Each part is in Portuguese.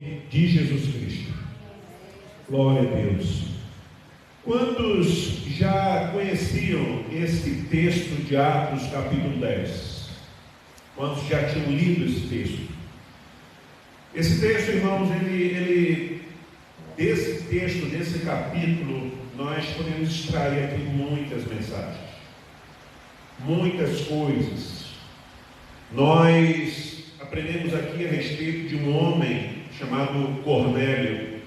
de Jesus Cristo. Glória a Deus. Quantos já conheciam esse texto de Atos capítulo 10? Quantos já tinham lido esse texto? Esse texto, irmãos, desse texto, desse capítulo, nós podemos extrair aqui muitas mensagens, muitas coisas. Nós aprendemos aqui a respeito de um homem chamado Cornélio,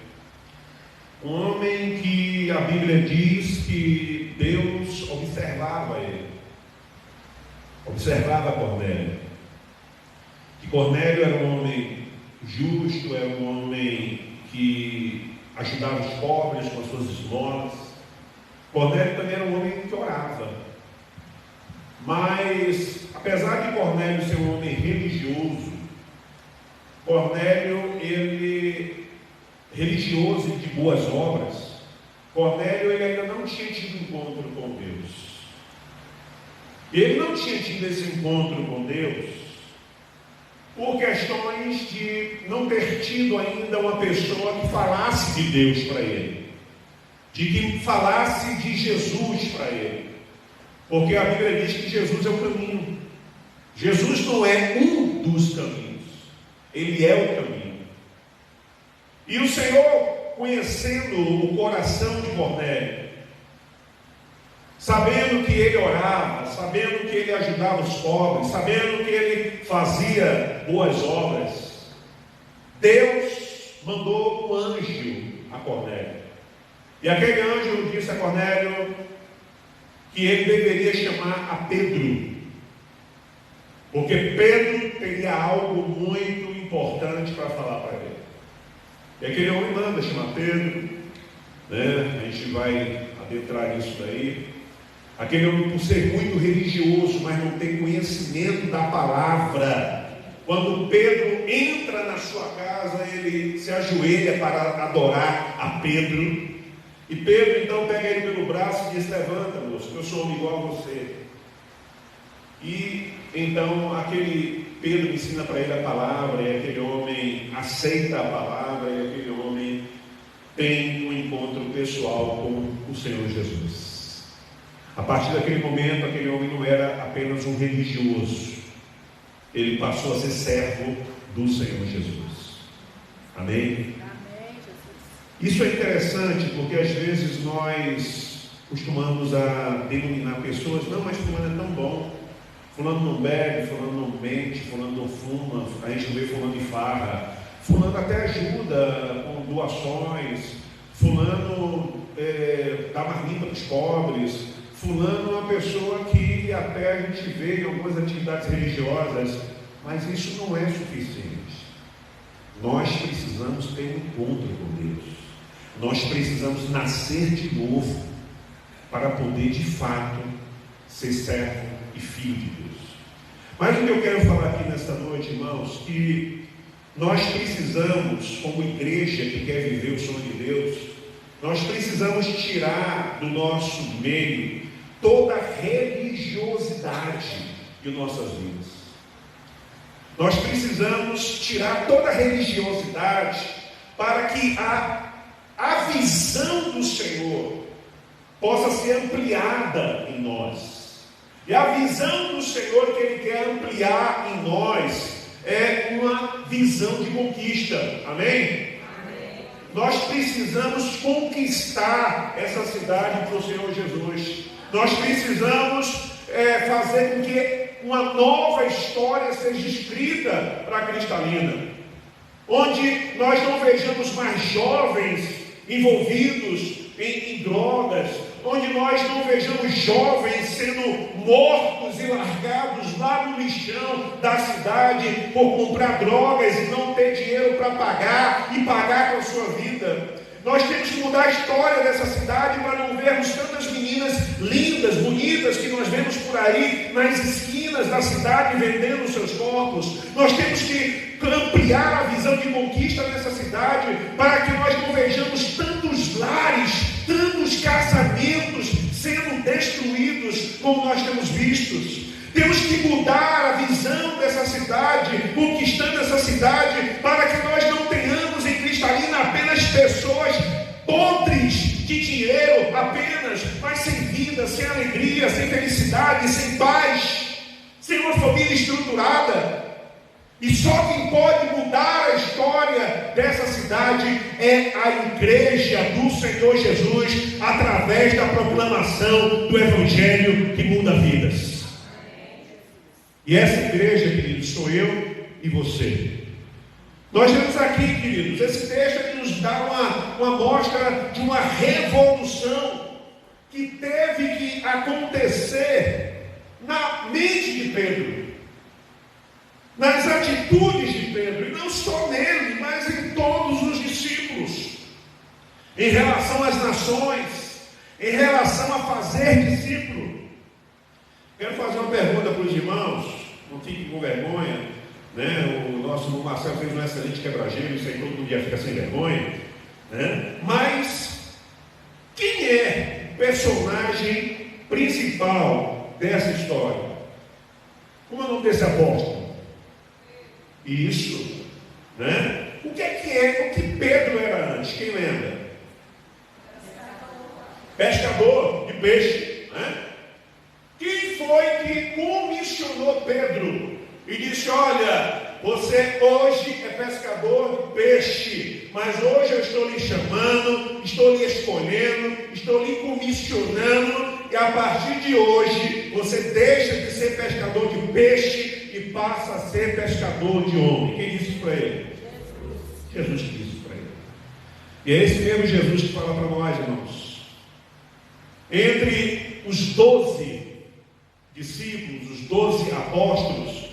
um homem que a Bíblia diz que Deus observava ele, observava Cornélio, que Cornélio era um homem justo, era um homem que ajudava os pobres com as suas esmolas. Cornélio também era um homem que orava, mas apesar de Cornélio ser um homem religioso, Cornélio, ele religioso e de boas obras, Cornélio ele ainda não tinha tido encontro com Deus. Ele não tinha tido esse encontro com Deus por questões de não ter tido ainda uma pessoa que falasse de Deus para ele, de que falasse de Jesus para ele, porque a Bíblia diz que Jesus é o caminho. Jesus não é um dos caminhos, Ele é o caminho. E o Senhor, conhecendo o coração de Cornélio, sabendo que ele orava, sabendo que ele ajudava os pobres, sabendo que ele fazia boas obras, Deus mandou um anjo a Cornélio. E aquele anjo disse a Cornélio que ele deveria chamar a Pedro, porque Pedro teria algo muito importante para falar para ele. E aquele homem manda chamar Pedro, né? A gente vai adentrar nisso daí. Aquele homem, por ser muito religioso, mas não tem conhecimento da palavra, quando Pedro entra na sua casa, ele se ajoelha para adorar a Pedro. E Pedro então pega ele pelo braço e diz: levanta, moço, que eu sou homem igual a você. E então aquele Pedro ensina para ele a palavra, e aquele homem aceita a palavra, e aquele homem tem um encontro pessoal com o Senhor Jesus. A partir daquele momento, aquele homem não era apenas um religioso, ele passou a ser servo do Senhor Jesus. Amém? Isso é interessante, porque às vezes nós costumamos a denominar pessoas: não, mas fulano é tão bom, fulano não bebe, fulano não mente, fulano não fuma, a gente não vê fulano de farra, fulano até ajuda com doações, fulano dá marmita para os pobres, fulano é uma pessoa que até a gente vê em algumas atividades religiosas, mas isso não é suficiente. Nós precisamos ter um encontro com Deus, nós precisamos nascer de novo para poder de fato ser servo e filho de Deus. Mas o que eu quero falar aqui nesta noite, irmãos, que nós precisamos, como igreja que quer viver o sonho de Deus, nós precisamos tirar do nosso meio toda a religiosidade de nossas vidas. Nós precisamos tirar toda a religiosidade para que a visão do Senhor possa ser ampliada em nós. E a visão do Senhor que Ele quer ampliar em nós é uma visão de conquista. Amém? Amém. Nós precisamos conquistar essa cidade para o Senhor Jesus. Nós precisamos fazer com que uma nova história seja escrita para Cristalina, onde nós não vejamos mais jovens envolvidos em drogas, onde nós não vejamos jovens sendo mortos e largados lá no lixão da cidade por comprar drogas e não ter dinheiro para pagar e pagar com a sua vida. Nós temos que mudar a história dessa cidade para não vermos tantas meninas lindas, bonitas que nós vemos por aí nas esquinas da cidade vendendo seus corpos. Nós temos que ampliar a visão de conquista nessa cidade para que nós não vejamos tantos lares, tantos casamentos sendo destruídos como nós temos vistos. Temos que mudar a visão dessa cidade, conquistando essa cidade, para que nós não tenhamos em apenas, mas sem vida, sem alegria, sem felicidade, sem paz, sem uma família estruturada. E só quem pode mudar a história dessa cidade é a igreja do Senhor Jesus, através da proclamação do Evangelho que muda vidas. E essa igreja, queridos, sou eu e você. Nós vemos aqui, queridos, esse texto nos dá uma mostra de uma revolução que teve que acontecer na mente de Pedro, nas atitudes de Pedro, e não só nele, mas em todos os discípulos, em relação às nações, em relação a fazer discípulo. Quero fazer uma pergunta para os irmãos, não fiquem com vergonha, né? O nosso irmão Marcelo fez um excelente quebra-gelo, isso aí todo mundo ia ficar sem vergonha, né? Mas quem é o personagem principal dessa história? Como é o nome desse apóstolo? Isso, né? O que que Pedro era antes? Quem lembra? Pescador de peixe, né? Quem foi que comissionou Pedro e disse: olha, você hoje é pescador de peixe, mas hoje eu estou lhe chamando, estou lhe escolhendo, estou lhe comissionando, e a partir de hoje você deixa de ser pescador de peixe e passa a ser pescador de homem. Quem disse isso para ele? Jesus que disse isso para ele. E é esse mesmo Jesus que fala para nós, irmãos. Entre os 12 discípulos, os 12 apóstolos,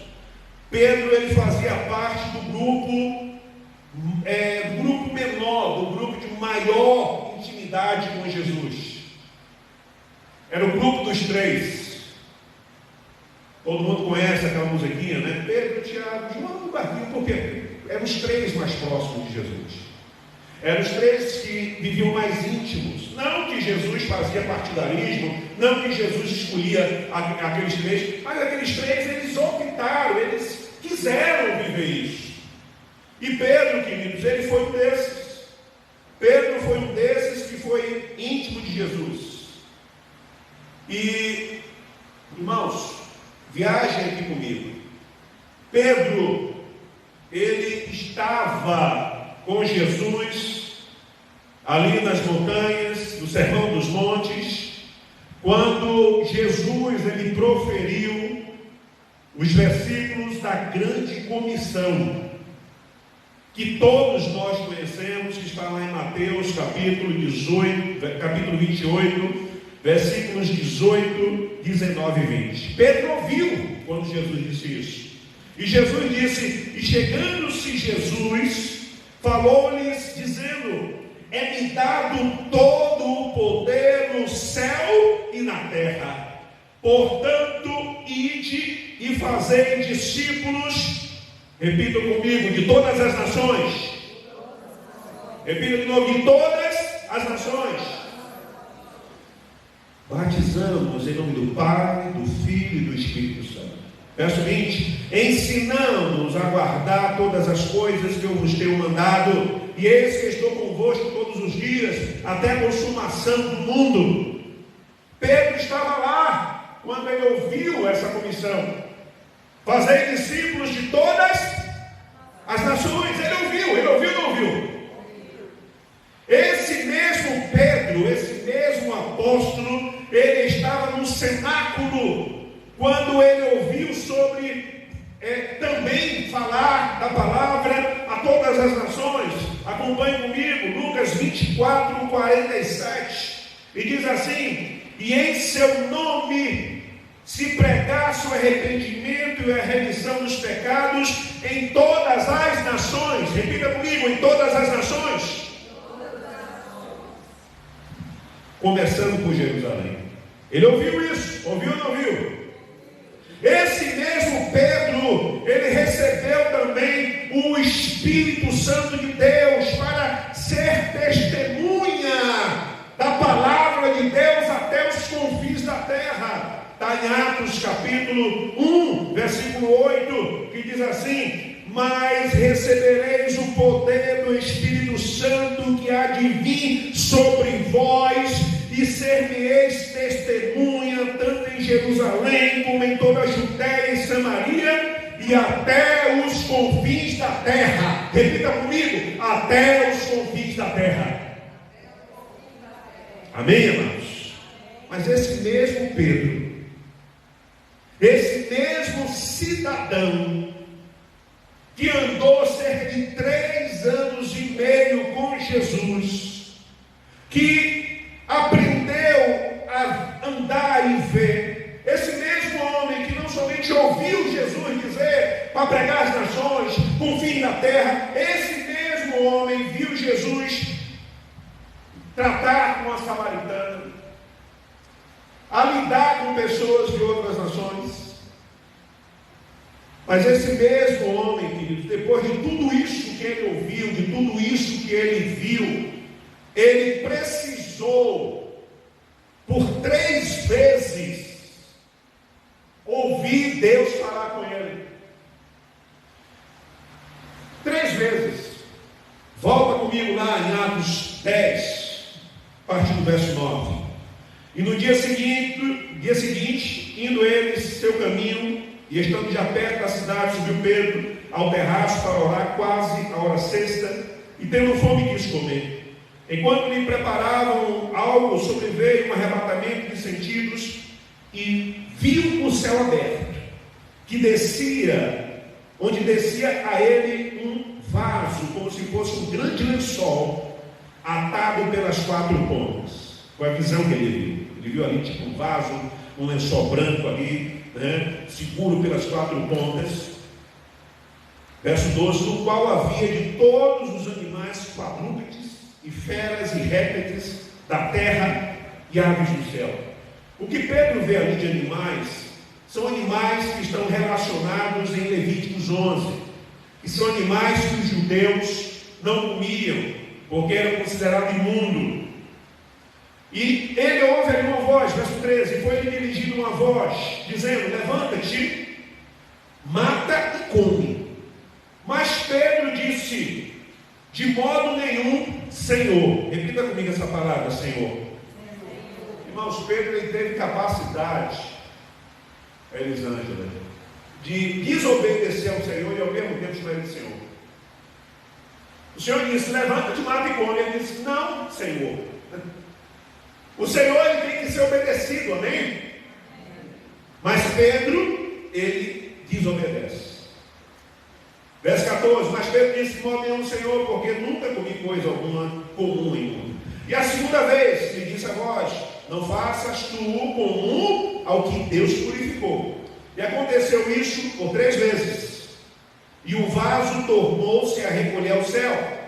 Pedro ele fazia parte do grupo menor, do grupo de maior intimidade com Jesus. Era o grupo dos 3. Todo mundo conhece aquela musiquinha, né? Pedro, Tiago, João e Barquinho, porque eram os 3 mais próximos de Jesus. Eram os 3 que viviam mais íntimos. Não que Jesus fazia partidarismo, não que Jesus escolhia aqueles 3, mas aqueles 3 eles optaram, eles quiseram viver isso. E Pedro, queridos, ele foi um desses. Pedro foi um desses que foi íntimo de Jesus. E, irmãos, viajem aqui comigo. Pedro, ele estava com Jesus ali nas montanhas, no Sermão dos Montes, quando Jesus ele proferiu os versículos da grande comissão, que todos nós conhecemos, que está lá em Mateus capítulo 28, versículos 18, 19 e 20. Pedro ouviu quando Jesus disse isso. E Jesus disse, e chegando-se Jesus, falou-lhes, dizendo: é-me dado todo o poder no céu e na terra. Portanto, ide e fazei discípulos, repita comigo, de todas as nações. Repita de novo, de todas as nações. Batizamos em nome do Pai, do Filho e do Espírito Santo. Verso 20: ensinando-os a guardar todas as coisas que eu vos tenho mandado, e eis que estou convosco todos os dias, até a consumação do mundo. Pedro estava lá, quando ele ouviu essa comissão: fazei discípulos de todas as nações. Ele ouviu ou não ouviu? Esse mesmo Pedro, esse mesmo apóstolo, ele estava no cenáculo, quando ele ouviu sobre também falar da palavra a todas as nações. Acompanhe comigo, Lucas 24, 47, e diz assim: e em seu nome se pregasse o arrependimento e a remissão dos pecados em todas as nações. Repita comigo: em todas as nações. Começando por Jerusalém. Ele ouviu isso, ouviu ou não ouviu? Esse mesmo Pedro, ele recebeu também o Espírito Santo de Deus para ser testemunha da palavra de Deus até os confins da terra. Está em Atos capítulo 1, versículo 8, que diz assim: mas recebereis o poder do Espírito Santo que há de vir sobre vós, e Jerusalém, como em toda a Judéia e Samaria, e até os confins da terra. Repita comigo: até os confins da terra. Amém, amados? Mas esse mesmo Pedro, esse mesmo cidadão, que andou cerca de 3 anos e meio com Jesus, que aprendeu a andar e ver, esse mesmo homem que não somente ouviu Jesus dizer para pregar as nações, com fim da terra, esse mesmo homem viu Jesus tratar com a samaritana, a lidar com pessoas de outras nações. Mas esse mesmo homem, queridos, depois de tudo isso que ele ouviu, de tudo isso que ele viu, ele precisou, por 3 vezes, ouvir Deus falar com ele. 3 vezes. Volta comigo lá em Atos 10, a partir do verso 9. E no dia seguinte, indo eles seu caminho, e estando já perto da cidade, subiu Pedro ao terraço para orar, quase a hora sexta, e tendo fome quis comer. Enquanto lhe preparavam algo, sobreveio um arrebatamento de sentidos, e viu o céu aberto, que descia, onde descia a ele um vaso, como se fosse um grande lençol, atado pelas 4 pontas. Foi a visão que ele viu. Ele viu ali tipo um vaso, um lençol branco ali, seguro pelas 4 pontas. Verso 12: no qual havia de todos os animais quadrúpedes e feras e répteis da terra e aves do céu. O que Pedro vê ali de animais são animais que estão relacionados em Levíticos 11, que são animais que os judeus não comiam, porque eram considerados imundos. E ele ouve ali uma voz, verso 13, e foi-lhe dirigida uma voz, dizendo: levanta-te, mata e come. Mas Pedro disse: de modo nenhum, Senhor. Repita comigo essa palavra, Senhor. Irmãos, Pedro ele teve capacidade, Elisângela, de desobedecer ao Senhor e ao mesmo tempo chamar ele de Senhor. O Senhor disse: levanta-te, mata e come. Ele disse: não, Senhor. O Senhor ele tem que ser obedecido, amém? Mas Pedro, ele desobedece. Verso 14: mas Pedro disse: de modo nenhum, Senhor, porque nunca comi coisa alguma comum em mundo. E a segunda vez lhe disse a voz: não faças tu o comum ao que Deus purificou. E aconteceu isso por 3 vezes. E o vaso tornou-se a recolher ao céu.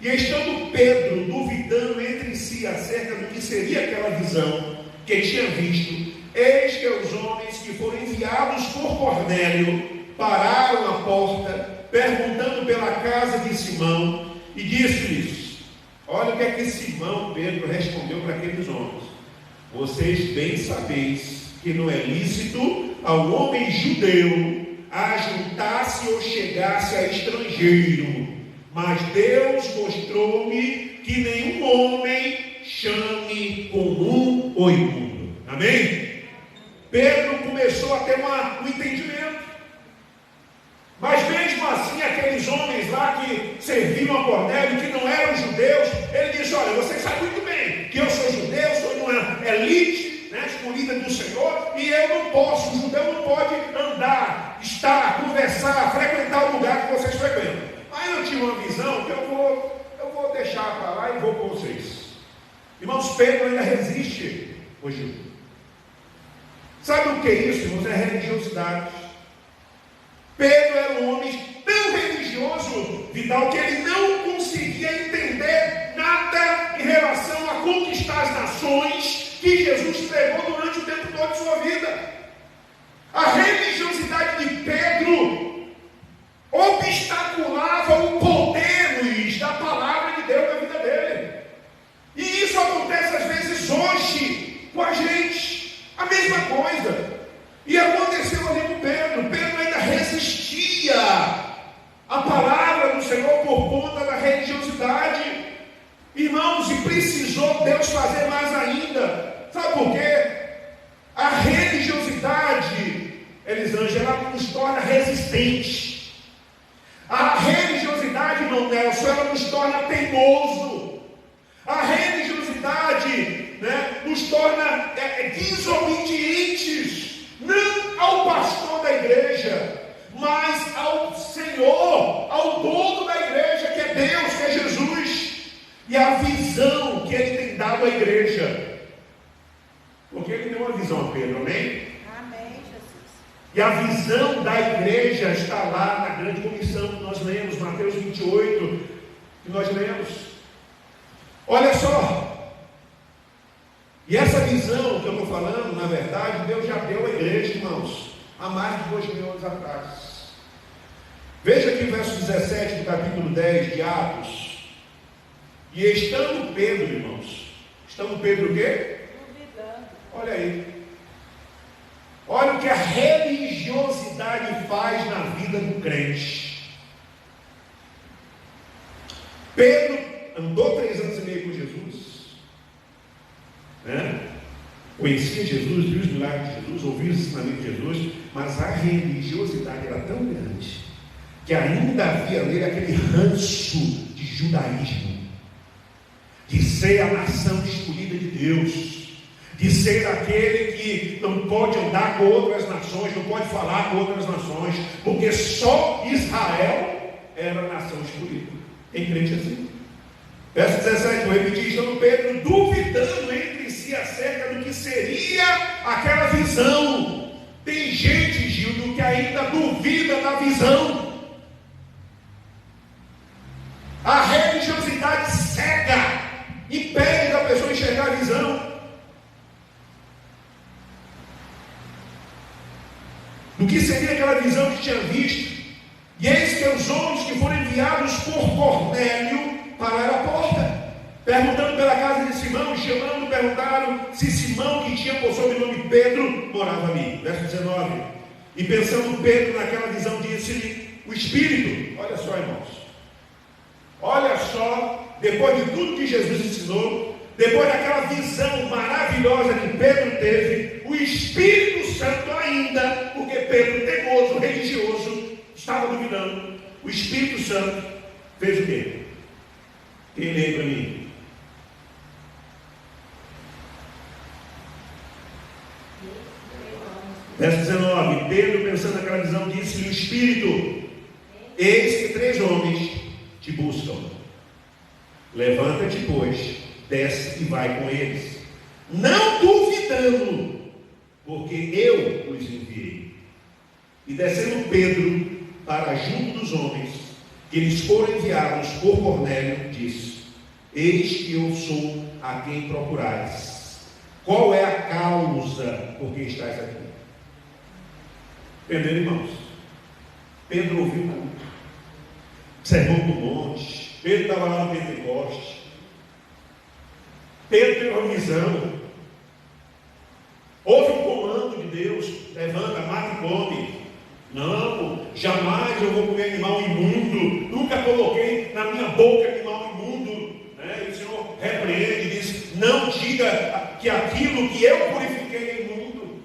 E estando Pedro duvidando entre si acerca do que seria aquela visão que tinha visto, eis que os homens que foram enviados por Cornélio pararam à porta, perguntando pela casa de Simão, e disse-lhes: olha o que é que Simão Pedro respondeu para aqueles homens: vocês bem sabeis que não é lícito ao homem judeu ajuntar-se ou chegar-se a estrangeiro, mas Deus mostrou-me que nenhum homem chame comum ou imundo. Amém? Pedro começou a ter um entendimento. Mas mesmo assim, aqueles homens lá que serviam a Cornélio, que não eram judeus, ele disse: olha, vocês sabem muito bem que eu sou judeu, sou de uma elite, escolhida do Senhor, e eu não posso, o judeu não pode andar, estar, conversar, frequentar o lugar que vocês frequentam. Aí eu tinha uma visão que eu vou deixar para lá e vou com vocês. Irmãos, Pedro ainda resiste hoje. Sabe o que é isso, irmãos? É religiosidade. Pedro era um homem tão religioso, Vidal, que ele não conseguia entender nada em relação a conquistar as nações que Jesus pregou durante o tempo todo de sua vida. A religiosidade de Pedro obstaculava o poder, Luiz, da palavra de Deus na vida dele. E isso acontece às vezes hoje com a gente, a mesma coisa. E aconteceu ali com Pedro. Pedro ainda resistia à palavra do Senhor por conta da religiosidade. Irmãos, e precisou Deus fazer mais ainda. Sabe por quê? A religiosidade torna teimoso. A religiosidade, né, nos torna desobedientes, não ao pastor da igreja, mas ao Senhor, ao dono da igreja, que é Deus, que é Jesus, e a visão que Ele tem dado à igreja. Porque Ele deu uma visão a Pedro, amém? Amém, Jesus. E a visão da igreja está lá na grande comissão que nós lemos, Mateus 28, que nós lemos. Olha só, e essa visão que eu estou falando, na verdade, Deus já deu à igreja, irmãos, há mais de 2000 anos atrás. Veja aqui o verso 17 do capítulo 10 de Atos. E estando Pedro, irmãos, estando Pedro o quê? Duvidando. Olha aí. Olha o que a religiosidade faz na vida do crente. Pedro andou 3 anos e meio com Jesus, né? Conhecia Jesus, viu os milagres de Jesus, ouviu os ensinamentos de Jesus, mas a religiosidade era tão grande que ainda havia nele aquele ranço de judaísmo, de ser a nação escolhida de Deus, de ser aquele que não pode andar com outras nações, não pode falar com outras nações, porque só Israel era a nação escolhida. Tem crente assim. Verso 17, eu repeti, estando Pedro duvidando entre si acerca do que seria aquela visão. Tem gente, Gildo, que ainda duvida da visão. A religiosidade cega, impede da pessoa enxergar a visão do que seria aquela visão que tinha visto. E eis que os homens que foram enviados por Cornélio pararam a porta, perguntando pela casa de Simão, chamando, perguntaram se Simão, que tinha por sobrenome Pedro, morava ali. Verso 19. E pensando Pedro naquela visão, disse-lhe o Espírito. Olha só, irmãos, olha só, depois de tudo que Jesus ensinou, depois daquela visão maravilhosa que Pedro teve, o Espírito Santo ainda, porque Pedro, teimoso, religioso, estava duvidando, o Espírito Santo fez o quê? Quem lê para mim? Verso 19. Pedro, pensando naquela visão, disse-lhe o Espírito: eis que 3 homens te buscam. Levanta-te, pois, desce e vai com eles, não duvidando, porque eu os enviei. E descendo Pedro para junto dos homens que lhes foram enviados por Cornélio, disse: eis que eu sou a quem procurais. Qual é a causa por que estás aqui? Entenderam, irmãos? Pedro ouviu muito. Sermão do monte. Pedro estava lá no Pentecoste. Pedro teve uma visão. Houve um comando de Deus: levanta, mata e come. Não, jamais eu vou comer animal imundo. Nunca coloquei na minha boca animal imundo. E o Senhor repreende e diz: não diga que aquilo que eu purifiquei é imundo.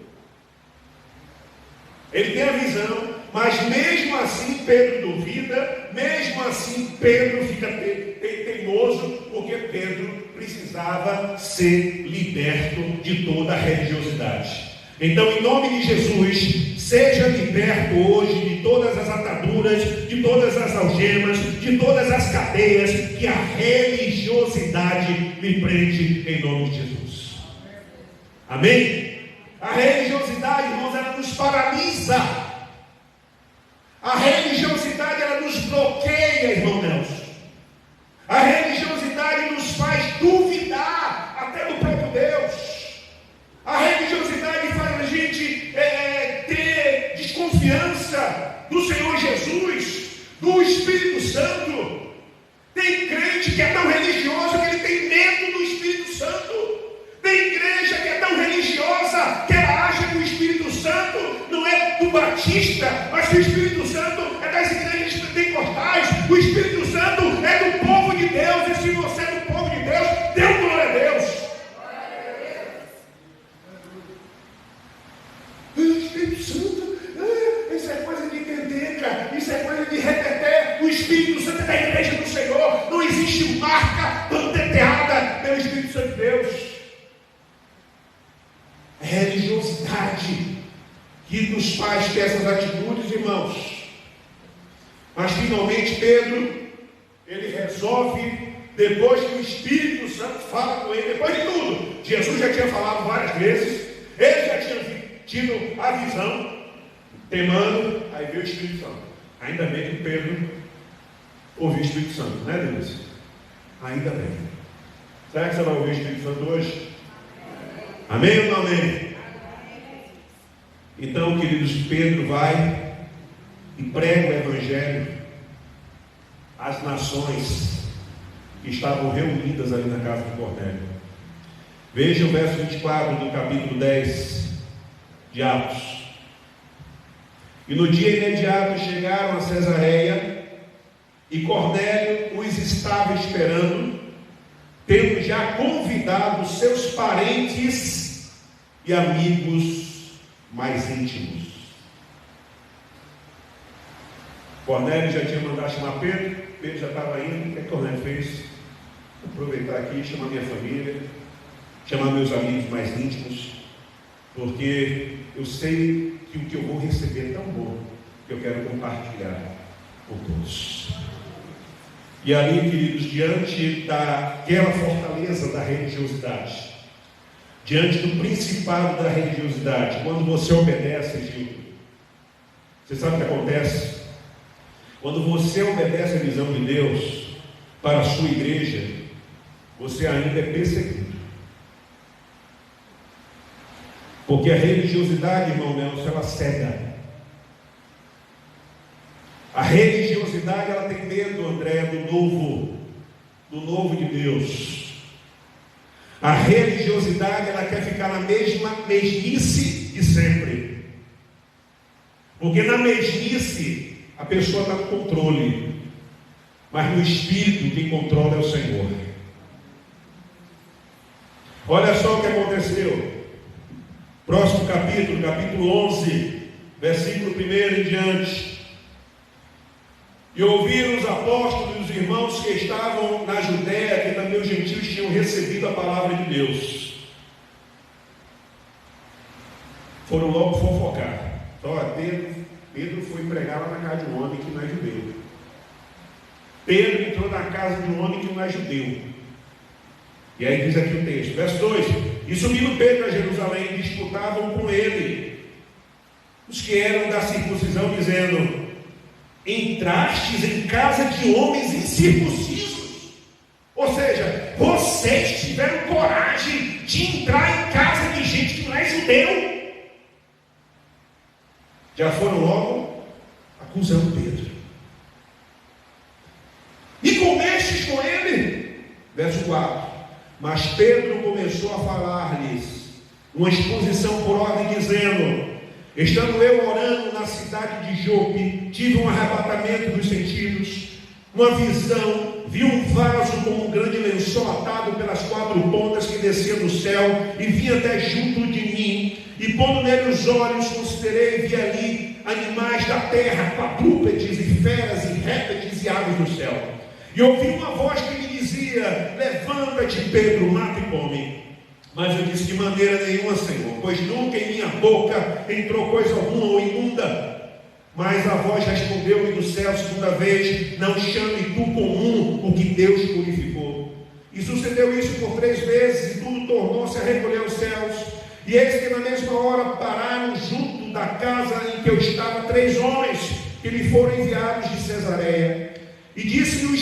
Ele tem a visão, mas mesmo assim Pedro duvida, mesmo assim Pedro fica teimoso, porque Pedro precisava ser liberto de toda a religiosidade. Então, em nome de Jesus, seja liberto hoje de todas as ataduras, de todas as algemas, de todas as cadeias que a religiosidade lhe prende, em nome de Jesus. Amém? A religiosidade, irmãos, ela nos paralisa. A religiosidade, ela nos bloqueia, irmão Nelson. A religiosidade nos faz duvidar até do próprio Deus. A religiosidade faz a gente ter desconfiança do Senhor Jesus, do Espírito Santo. Tem crente que é tão religioso que ele tem medo do Espírito Santo. Tem igreja que é tão religiosa que ela acha que o Espírito Santo não é do Batista, mas que o Espírito Santo é das igrejas pentecostais. O Espírito Santo é do povo de Deus. E se você é do povo de Deus, dê glória a Deus. O Espírito Santo, isso é coisa de entender, cara. Isso é coisa de reteté. O Espírito Santo é da igreja do Senhor. Não existe que nos faz ter essas atitudes, irmãos. Mas finalmente Pedro, ele resolve, depois que o Espírito Santo fala com ele, depois de tudo, Jesus já tinha falado várias vezes, ele já tinha tido a visão, temando, aí veio o Espírito Santo. Ainda bem que Pedro ouviu o Espírito Santo, né, Deus? Ainda bem. Será que você vai ouvir o Espírito Santo hoje? Amém ou não amém? Então, queridos, Pedro vai e prega o Evangelho às nações que estavam reunidas ali na casa de Cornélio. Veja o verso 24 do capítulo 10 de Atos. E no dia imediato chegaram a Cesareia, e Cornélio os estava esperando, tendo já convidado seus parentes e amigos mais íntimos. Cornélio já tinha mandado chamar Pedro, Pedro já estava indo. O que Cornélio fez? Vou aproveitar aqui, chamar minha família, chamar meus amigos mais íntimos, porque eu sei que o que eu vou receber é tão bom, que eu quero compartilhar com todos. E ali, queridos, diante daquela fortaleza da religiosidade, diante do principado da religiosidade, quando você obedece, Gil, você sabe o que acontece? Quando você obedece a visão de Deus para a sua igreja, você ainda é perseguido. Porque a religiosidade, irmão Nelson, ela cega. A religiosidade, ela tem medo, André, do novo de Deus. A religiosidade, ela quer ficar na mesmice de sempre. Porque na mesmice, a pessoa está no controle. Mas no espírito, quem controla é o Senhor. Olha só o que aconteceu. Próximo capítulo, capítulo 11, versículo 1 em diante. E ouviram os apóstolos e os irmãos que estavam na Judéia, que também os gentios tinham recebido a palavra de Deus. Foram logo fofocar. Então, Pedro foi pregar lá na casa de um homem que não é judeu. Pedro entrou na casa de um homem que não é judeu. E aí diz aqui o texto, verso 2: E subindo Pedro a Jerusalém, disputavam com ele os que eram da circuncisão, dizendo: Entrastes em casa de homens incircuncisos. Ou seja, vocês tiveram coragem de entrar em casa de gente que não é judeu. Já foram logo acusando Pedro. E comestes com ele? Verso 4. Mas Pedro começou a falar-lhes uma exposição por ordem, dizendo: Estando eu orando na cidade de Jope, tive um arrebatamento dos sentidos, uma visão, vi um vaso com um grande lençol atado pelas 4 pontas que descia do céu e vinha até junto de mim. E pondo nele os olhos, considerei e vi ali animais da terra, quadrúpedes e feras e répteis e aves do céu. E ouvi uma voz que me dizia: Levanta-te, Pedro, mata e come. Mas eu disse: De maneira nenhuma, Senhor, pois nunca em minha boca entrou coisa alguma ou imunda. Mas a voz respondeu-me do céu segunda vez: Não chame tu comum o que Deus purificou. E sucedeu isso por 3 vezes, e tudo tornou-se a recolher aos céus. E eis que na mesma hora pararam junto da casa em que eu estava 3 homens que lhe foram enviados de Cesareia. E disse-lhe o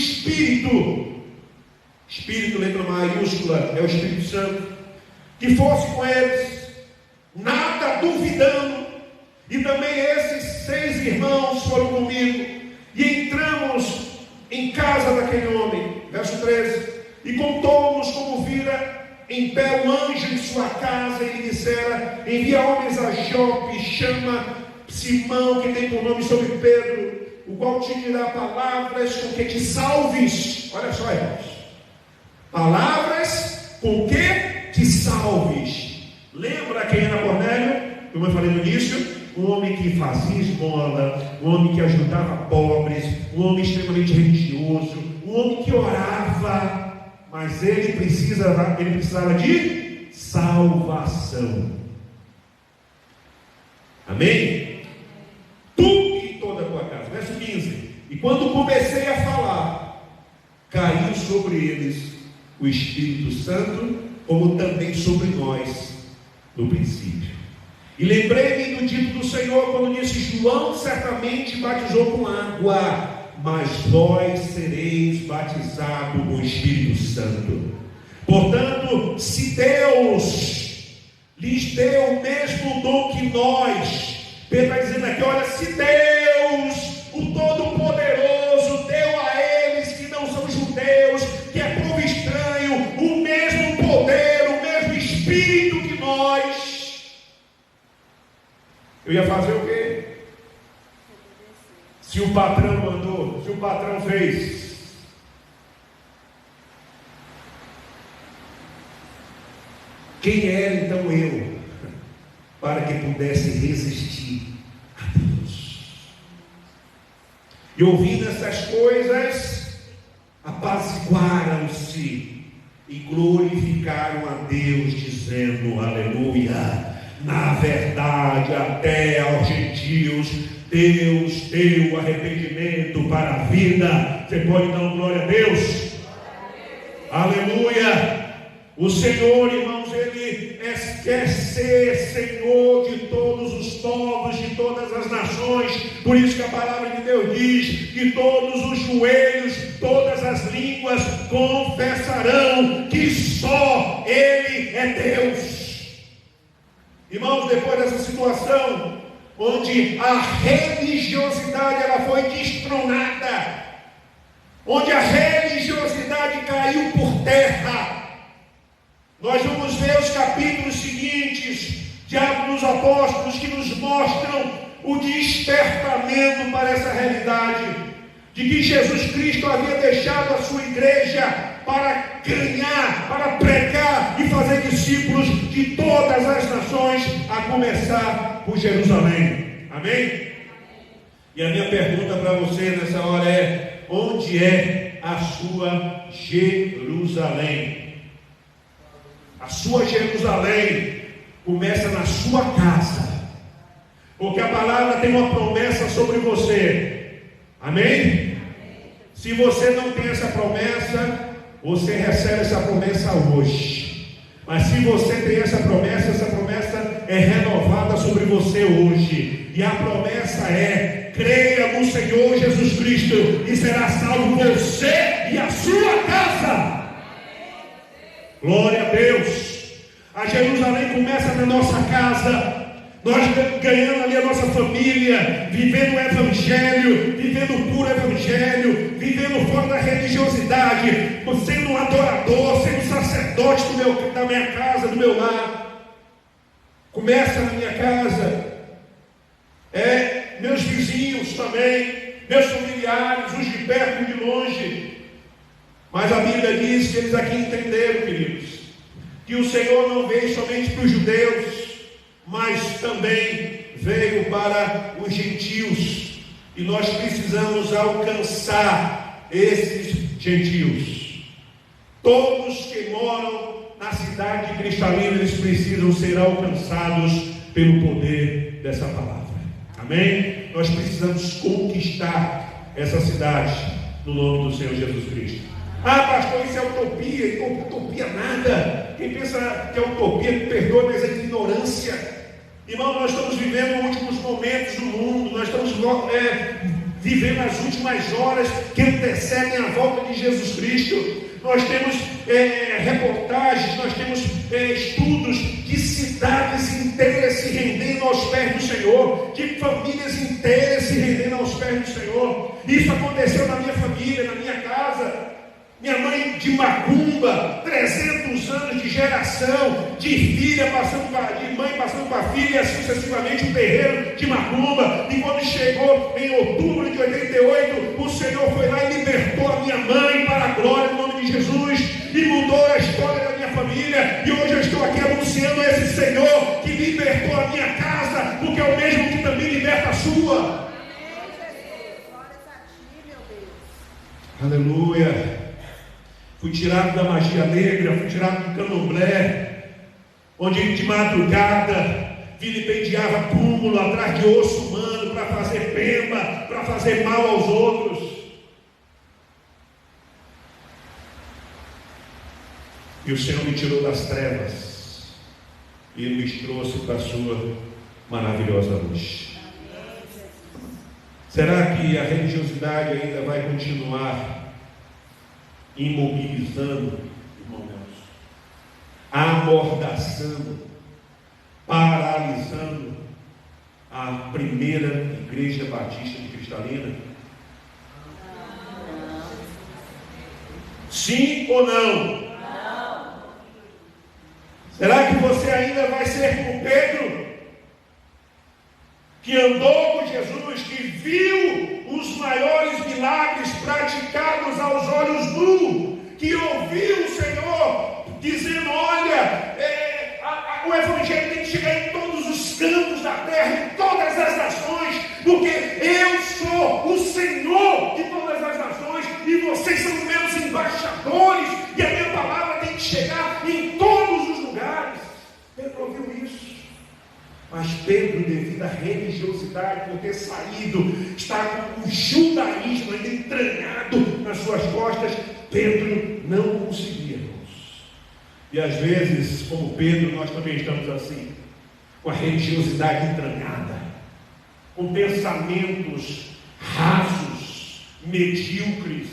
Espírito, letra maiúscula, é o Espírito Santo, que fosse com eles, nada duvidando. E também esses 6 irmãos foram comigo. E entramos em casa daquele homem, verso 13, e contou-nos como vira em pé o anjo em sua casa, e lhe dissera: Envia homens a Jope, chama Simão, que tem por nome sobre Pedro, o qual te dirá palavras com que te salves. Olha só, irmãos, palavras com que te salves. Lembra quem era Cornélio? Como eu falei no início, um homem que fazia esmola, um homem que ajudava pobres, um homem extremamente religioso, um homem que orava. Mas ele precisava de salvação. Amém? Tu e toda a tua casa. Verso 15. E quando comecei a falar, caiu sobre eles o Espírito Santo, como também sobre nós no princípio. E lembrei-me do dito do Senhor, quando disse: João certamente batizou com água, mas vós sereis batizados com o Espírito Santo. Portanto, se Deus lhes deu o mesmo dom que nós, Pedro está dizendo aqui, olha, se Deus, o Todo-Poderoso, deu a eles que não são judeus, que é povo estranho, o mesmo poder, o mesmo Espírito que nós, eu ia fazer o quê? Se o patrão mandou, se o patrão fez. Quem era então eu, para que pudesse resistir a Deus? E ouvindo essas coisas, apaziguaram-se e glorificaram a Deus, dizendo: aleluia, na verdade até aos gentios Deus deu arrependimento para a vida. Você pode dar uma glória a Deus? Aleluia. O Senhor, irmãos, Ele quer ser Senhor de todos os povos, de todas as nações. Por isso que a palavra de Deus diz que todos os joelhos, todas as línguas confessarão que só Ele é Deus. Irmãos, depois dessa situação, onde a religiosidade ela foi destronada, onde a religiosidade caiu por terra, nós vamos ver os capítulos seguintes de Atos dos Apóstolos, que nos mostram o despertamento para essa realidade, de que Jesus Cristo havia deixado a sua igreja para ganhar, para pregar e fazer discípulos de todas as nações, a começar por Jerusalém. Amém? E a minha pergunta para você nessa hora é: onde é a sua Jerusalém? A sua Jerusalém começa na sua casa, porque a palavra tem uma promessa sobre você. Amém? Se você não tem essa promessa, você recebe essa promessa hoje. Mas se você tem essa promessa é renovada sobre você hoje. E a promessa é: creia no Senhor Jesus Cristo e será salvo você e a sua casa. Glória a Deus. A Jerusalém começa na nossa casa, nós ganhando ali a nossa família, vivendo o Evangelho, vivendo o puro Evangelho, vivendo fora da religiosidade, sendo um adorador, sendo sacerdote da minha casa, do meu lar. Começa na minha casa, meus vizinhos também, meus familiares, os de perto e de longe. Mas a Bíblia diz que eles aqui entenderam, queridos, que o Senhor não veio somente para os judeus, mas também veio para os gentios. E nós precisamos alcançar esses gentios. Todos que moram na cidade de Cristalina, eles precisam ser alcançados pelo poder dessa palavra. Amém? Nós precisamos conquistar essa cidade no nome do Senhor Jesus Cristo. Ah, pastor, isso é utopia. Utopia nada. Quem pensa que é utopia, me perdoe, mas é ignorância. Irmão, nós estamos vivendo os últimos momentos do mundo. Nós estamos vivendo as últimas horas que antecedem a volta de Jesus Cristo. Nós temos reportagens, nós temos estudos de cidades inteiras se rendendo aos pés do Senhor, de famílias inteiras se rendendo aos pés do Senhor. Isso aconteceu na minha família, na minha casa. Minha mãe de macumba, 300 anos de geração, de filha passando para de mãe passando para filha, e assim sucessivamente, um terreiro de macumba. E quando chegou em outubro de 88, o Senhor foi lá e libertou a minha mãe para a glória, no nome de Jesus, e mudou a história da minha família. E hoje eu estou aqui anunciando esse Senhor que libertou a minha casa, porque é o mesmo que também liberta a sua. Aleluia. Fui tirado da magia negra, fui tirado do candomblé, onde de madrugada vilipendiava túmulo atrás de osso humano para fazer pemba, para fazer mal aos outros. E o Senhor me tirou das trevas e me trouxe para a sua maravilhosa luz. Será que a religiosidade ainda vai continuar imobilizando, irmãos, amordaçando, paralisando a primeira igreja batista de Cristalina? Sim ou não? Será que você ainda vai ser como Pedro, que andou com Jesus, que viu os maiores milagres praticados aos olhos nus, que ouviu o Senhor dizendo: olha, o Evangelho tem que chegar em todos os cantos da terra, em todas as nações, porque eu sou o Senhor de todas as nações, e vocês são meus embaixadores, e a minha palavra tem que chegar em todos os lugares. Pedro ouviu isso. Mas Pedro, devido à religiosidade, por ter saído, está com o judaísmo ainda entranhado nas suas costas, Pedro não conseguia, irmãos. E às vezes, como Pedro, nós também estamos assim, com a religiosidade entranhada, com pensamentos rasos, medíocres,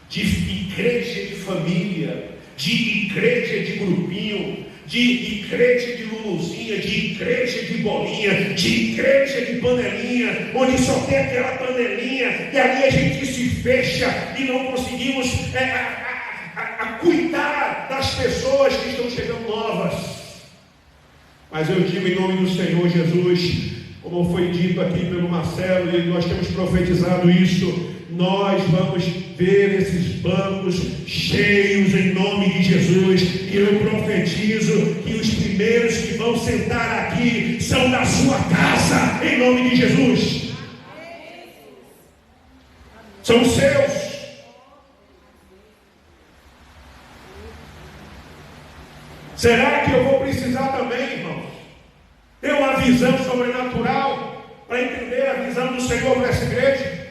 de igreja de família, de igreja de grupinho, de igreja de luluzinha, de igreja de bolinha, de igreja de panelinha, onde só tem aquela panelinha, e ali a gente se fecha e não conseguimos cuidar das pessoas que estão chegando novas. Mas eu digo em nome do Senhor Jesus, como foi dito aqui pelo Marcelo, e nós temos profetizado isso, nós vamos ver esses bancos cheios em nome de Jesus, e eu profetizo que os primeiros que vão sentar aqui são da sua casa, em nome de Jesus. São os seus. Será que eu vou precisar também, irmãos, ter uma visão sobrenatural para entender a visão do Senhor para essa igreja?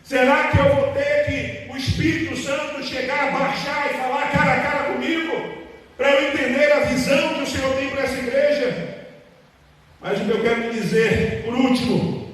Será que eu vou ter que o Espírito Santo chegar, baixar e falar cara a cara comigo, para eu entender a visão que o Senhor tem para essa igreja? Mas o que eu quero lhe dizer, por último,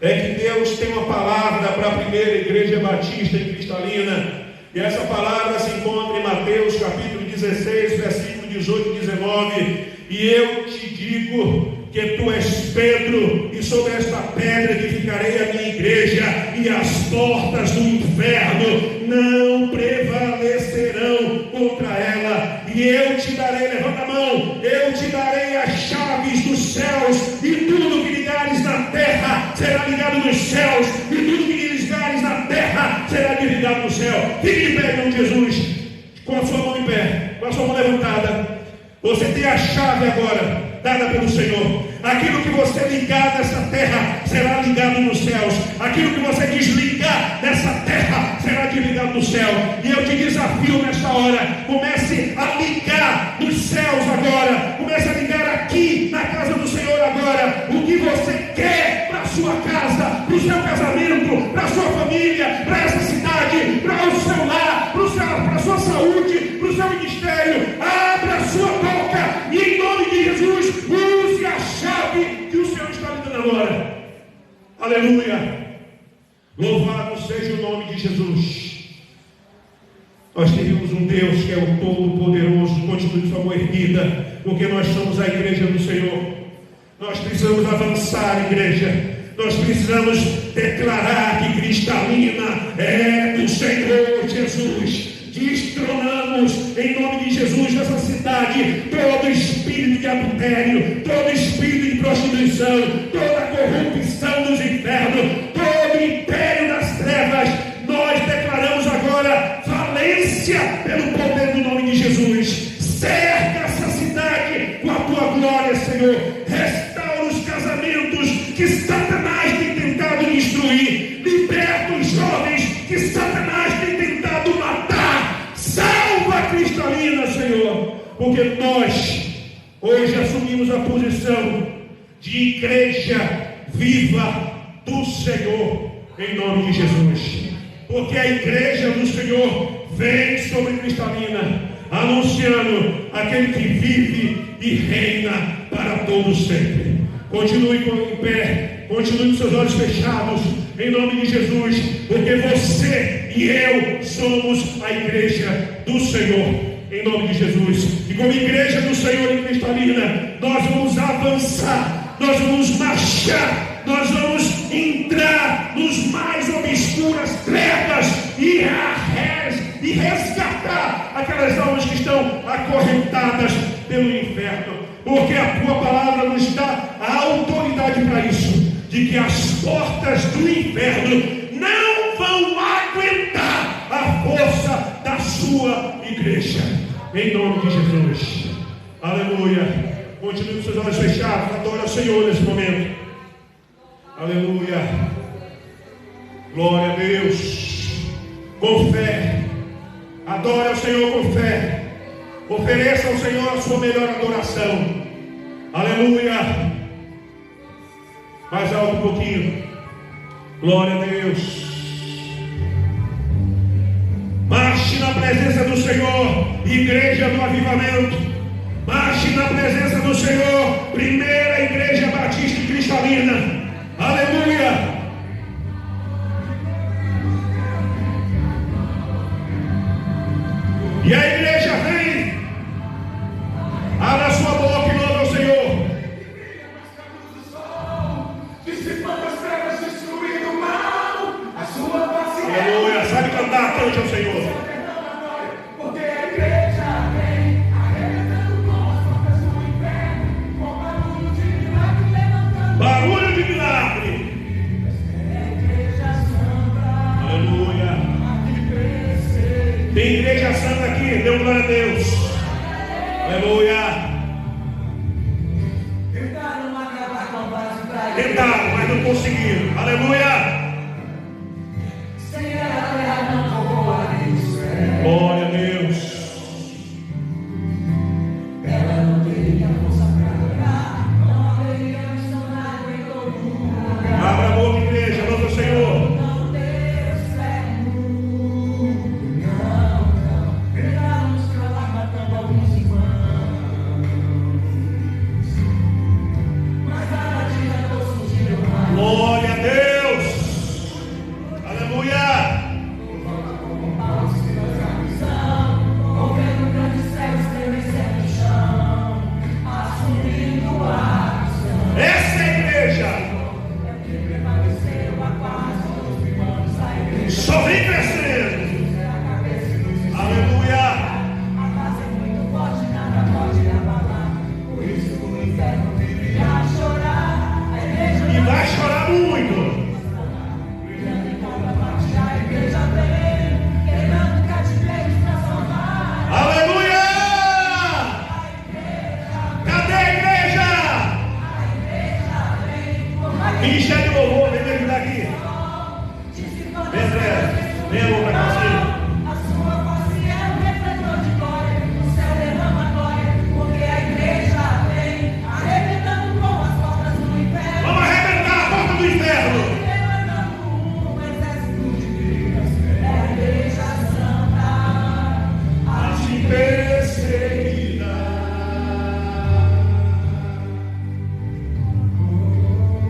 é que Deus tem uma palavra para a primeira igreja batista em Cristalina, e essa palavra se encontra em Mateus capítulo 16, versículo 18 e 19, e eu te digo que tu és Pedro, e sobre esta pedra edificarei a minha igreja, e as portas do inferno não prevalecerão contra ela. E eu te darei, levanta a mão, eu te darei as chaves dos céus, e tudo que ligares na terra será ligado nos céus, e tudo que ligares na terra será ligado no céu. Fique de pé, em nome de Jesus, com a sua mão em pé, com a sua mão levantada. Você tem a chave agora, dada pelo Senhor. Aquilo que você ligar nessa terra será ligado nos céus. Aquilo que você desligar nessa terra será desligado no céu. E eu te desafio nesta hora, comece a ligar nos céus agora. Comece a ligar aqui na casa do Senhor agora. O que você quer para a sua casa, para o seu casamento, para a sua família, para essa cidade, para o seu lar, para a sua saúde, para o seu ministério. Abra a sua boca e em nome de Jesus use a chave que o Senhor está lhe dando agora. Aleluia. Louvado seja o nome de Jesus. Nós temos um Deus que é o Todo-Poderoso. Continue sua mão erguida, porque nós somos a igreja do Senhor. Nós precisamos avançar, igreja. Nós precisamos declarar que Cristalina é do Senhor Jesus. Destronamos em nome de Jesus nessa cidade todo espírito de adultério, todo espírito de prostituição, toda corrupção dos infernos, todo império das trevas. Nós declaramos agora falência pelo poder do nome de Jesus. Cerca essa cidade com a tua glória, Senhor. Restaura os casamentos que Satanás tem tentado destruir. Liberta os jovens que Satanás tem tentado matar. Salva a Cristalina, Senhor, porque nós Hoje assumimos a posição de igreja viva do Senhor, em nome de Jesus. Porque a igreja do Senhor vem sobre Cristalina, anunciando aquele que vive e reina para todo sempre. Continue em pé, continue com seus olhos fechados, em nome de Jesus, porque você e eu somos a igreja do Senhor, em nome de Jesus. E como igreja do Senhor em Cristalina, nós vamos avançar, nós vamos marchar, nós vamos entrar nos mais obscuras trevas e resgatar aquelas almas que estão acorrentadas pelo inferno, porque a tua palavra nos dá a autoridade para isso, de que as portas do inferno não vão aguentar a força da sua igreja, em nome de Jesus. Aleluia. Continue com seus olhos fechados, adore ao Senhor nesse momento. Aleluia. Glória a Deus. Com fé, adore ao Senhor com fé. Ofereça ao Senhor a sua melhor adoração. Aleluia. Mais alto um pouquinho. Glória a Deus. Marche na presença do Senhor, igreja do avivamento. Marche na presença do Senhor, primeira igreja batista e cristalina. Aleluia. E a igreja vem. Abra sua boca e louve ao Senhor. Aleluia. Sabe cantar, cante ao Senhor. Porque a igreja vem arrebentando com as portas do inferno, com barulho de milagre levantando. Barulho de milagre. Aleluia. Tem igreja santa aqui, dê glória a Deus. Aleluia. Tentaram, mas não conseguiram. Aleluia. Glória a Deus. Ela não teria força para orar, não haveria missionário em todo mundo. Abra a boca, igreja, louva o Senhor. Não Deus não. Tentamos calar matando alguns irmãos, mas nada adiantou, surgiram mais. Glória a Deus. Aleluia. Essa é a igreja. Só vem crescendo. Aleluia. A casa é muito forte, nada pode abalar. Por isso o inferno vive a chorar. A igreja E vai chorar muito. brilhando em cada parte, a igreja vem, quebrando cativeiros para salvar. Aleluia. Cadê a igreja? Ministério de louvor, vem me ajudar aqui. Vem, André. Vem, amor, pra cá, assim. A sua face é um refletor de glória, o céu derrama glória, porque a igreja vem arrebentando com as portas do inferno. Vamos arrebentar a porta do inferno. Levantando um exército de vidas, é a igreja santa, Assim perseguida.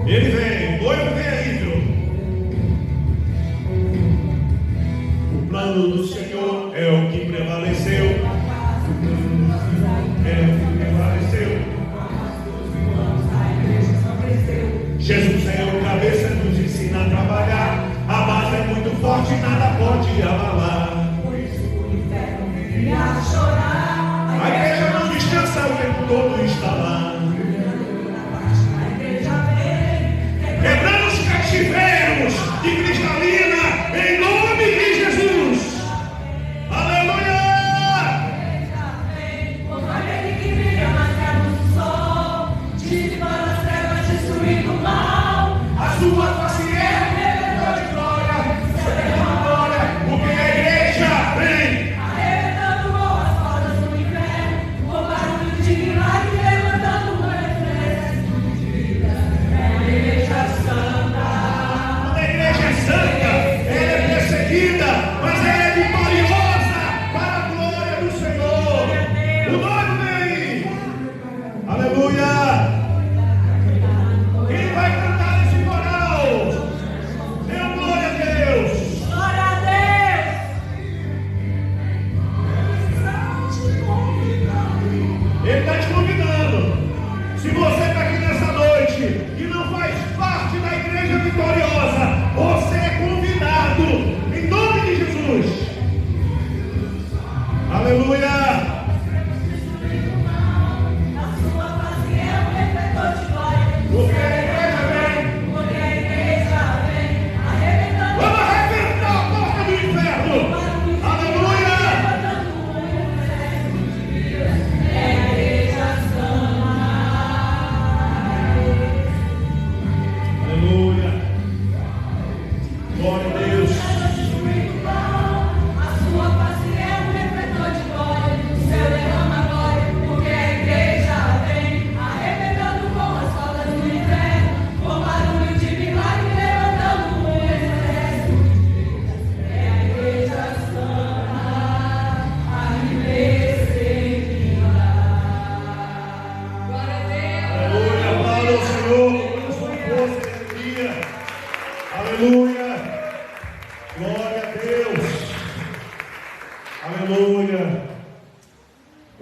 Ele vem, o noivo vem aí, viu? O plano do Senhor é o que prevaleceu. É o que prevaleceu. Jesus é o cabeça, nos ensina a trabalhar. A base é muito forte, nada pode abalar. por isso o inferno vive a chorar. A igreja não descansa, o tempo todo está lá. A igreja vem, Quebrando os cativeiros de Cristalina, em nome de Jesus. Aleluia! como aquele que brilha mais que a luz do sol, dissipando as trevas, destruindo o mal. A sua face é o redentor de glória, derrama glória, porque a igreja vem. Arrebentando com as portas do inferno, com barulho de milagre levantando.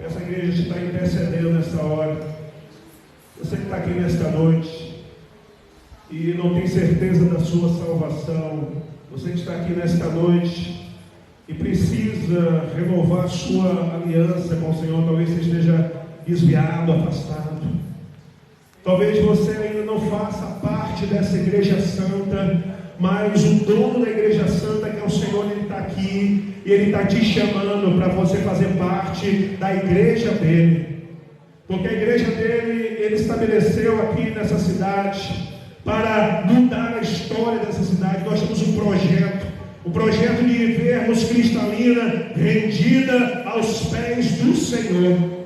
Essa igreja está intercedendo nessa hora. Você que está aqui nesta noite e não tem certeza da sua salvação, você que está aqui nesta noite e precisa renovar sua aliança com o Senhor, talvez você esteja desviado, afastado. Talvez você ainda não faça parte dessa igreja santa, mas o dono da igreja santa, que é o Senhor, Ele está aqui e Ele está te chamando para você fazer parte da igreja dele. Porque a igreja dele, Ele estabeleceu aqui nessa cidade para mudar a história dessa cidade. Nós temos um projeto de vermos Cristalina rendida aos pés do Senhor.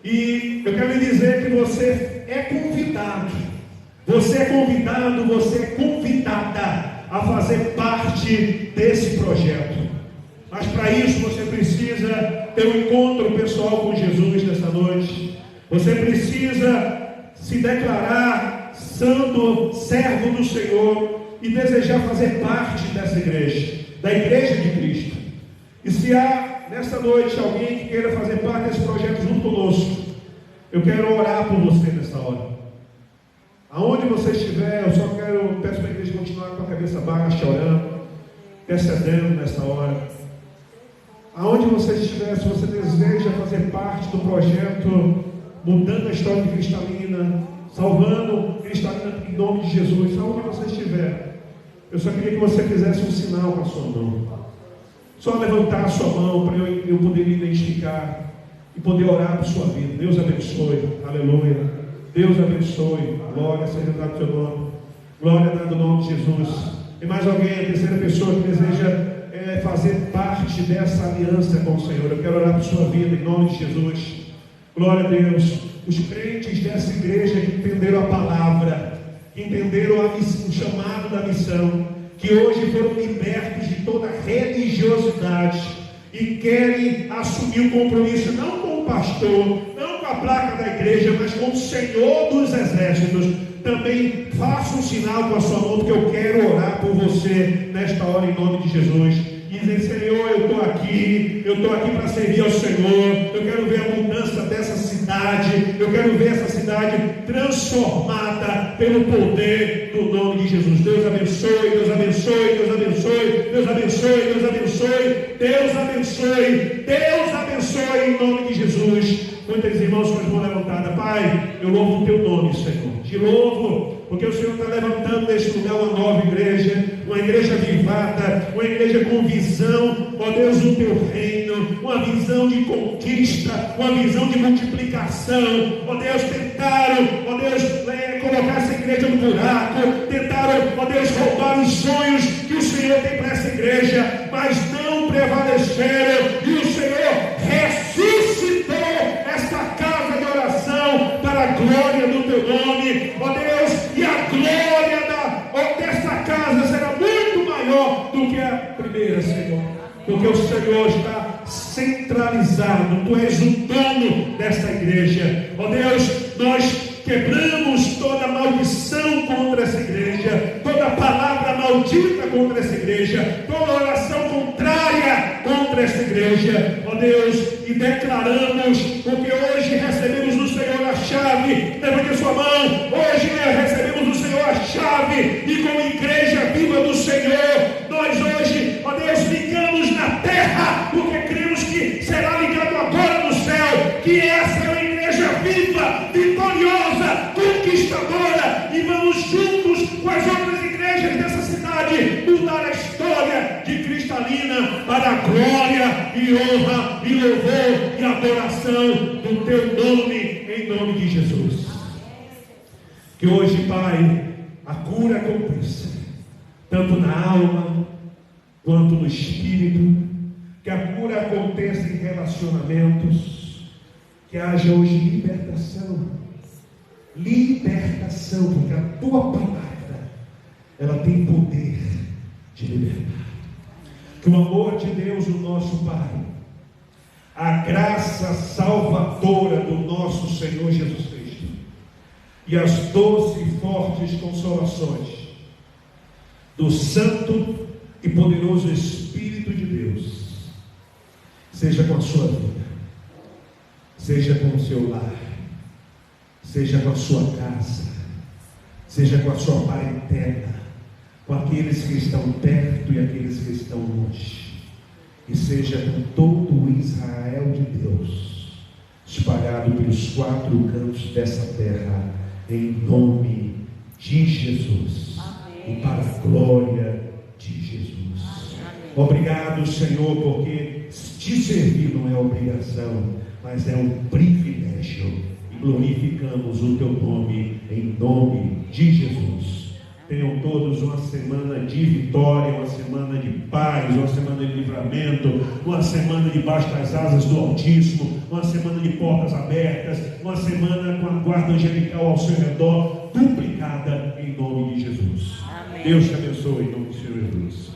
E eu quero lhe dizer que você é convidado, você é convidada a fazer parte desse projeto. Mas para isso você precisa ter um encontro pessoal com Jesus nessa noite. Você precisa se declarar santo, servo do Senhor e desejar fazer parte dessa igreja, da igreja de Cristo. E se há nessa noite alguém que queira fazer parte desse projeto junto conosco, eu quero orar por você nessa hora. Aonde você estiver, eu só peço para a igreja continuar com a cabeça baixa, orando, intercedendo nessa hora. Aonde você estiver, se você deseja fazer parte do projeto, mudando a história de Cristalina, salvando Cristalina em nome de Jesus, aonde você estiver, eu só queria que você fizesse um sinal com a sua mão. Só levantar a sua mão para eu poder identificar e poder orar por sua vida. Deus abençoe, aleluia. Deus abençoe, glória seja dado o teu nome, glória dada no nome de Jesus. Tem mais alguém, a terceira pessoa que deseja fazer parte dessa aliança com o Senhor? Eu quero orar por sua vida em nome de Jesus. Glória a Deus. Os crentes dessa igreja que entenderam a palavra, que entenderam o chamado da missão, que hoje foram libertos de toda religiosidade e querem assumir o compromisso não com o pastor, não com a placa da igreja, mas com o Senhor dos Exércitos. Também faça um sinal com a sua mão, porque eu quero orar por você nesta hora em nome de Jesus. E dizer: Senhor, eu estou aqui para servir ao Senhor. Eu quero ver a mudança dessa cidade, eu quero ver essa cidade transformada pelo poder do nome de Jesus. Deus abençoe, Deus abençoe, Deus abençoe, Deus abençoe, Deus abençoe, Deus abençoe, Deus abençoe em nome de Jesus. Quantos irmãos com as mãos levantadas? Pai, eu louvo o teu nome, Senhor. Te louvo, porque o Senhor está levantando neste lugar uma nova igreja, uma igreja avivada, uma igreja com visão, ó Deus, do teu reino, uma visão de conquista, uma visão de multiplicação. Ó Deus, tentaram, ó Deus, colocar essa igreja no buraco, tentaram, ó Deus, roubar os sonhos que o Senhor tem para essa igreja, mas não prevaleceram, e o Senhor ressuscitou esta casa de oração para a glória do teu nome, ó Deus, e a glória desta casa será muito maior do que a primeira, Senhor, porque o Senhor está centralizado, tu és o dono desta igreja. Ó Deus, nós quebramos toda maldição contra essa igreja, toda palavra maldita contra essa igreja, toda oração contrária contra essa igreja, ó Deus, e declaramos, porque hoje recebemos do Senhor a chave. Levante a sua mão. Hoje recebemos do Senhor a chave, e como igreja viva do Senhor, nós hoje, ó Deus, ligamos na terra, porque cremos que será ligado agora no céu, que essa é uma igreja viva, vitoriosa, conquistadora, e vamos juntos com as outras igrejas dessa cidade mudar a história de Cristalina para a glória e honra e louvor e adoração do teu nome, em nome de Jesus. Que hoje, Pai, a cura aconteça, tanto na alma quanto no espírito, que a cura aconteça em relacionamentos, que haja hoje libertação, porque a tua palavra, ela tem poder de libertar. Que o amor de Deus, o nosso Pai, a graça salvadora do nosso Senhor Jesus Cristo e as doces e fortes consolações do Santo e poderoso Espírito de Deus seja com a sua vida, seja com o seu lar, seja com a sua casa, seja com a sua parentela, com aqueles que estão perto e aqueles que estão longe, e seja com todo o Israel de Deus, espalhado pelos 4 cantos dessa terra, em nome de Jesus. Amém. E para a glória de Jesus. Amém. Obrigado, Senhor, porque te servir não é obrigação, mas é um privilégio. E glorificamos o teu nome, em nome de Jesus. Tenham todos uma semana de vitória, uma semana de paz, uma semana de livramento, uma semana debaixo das asas do Altíssimo, uma semana de portas abertas, uma semana com a guarda angelical ao seu redor, duplicada em nome de Jesus. Amém. Deus te abençoe em nome do Senhor Jesus.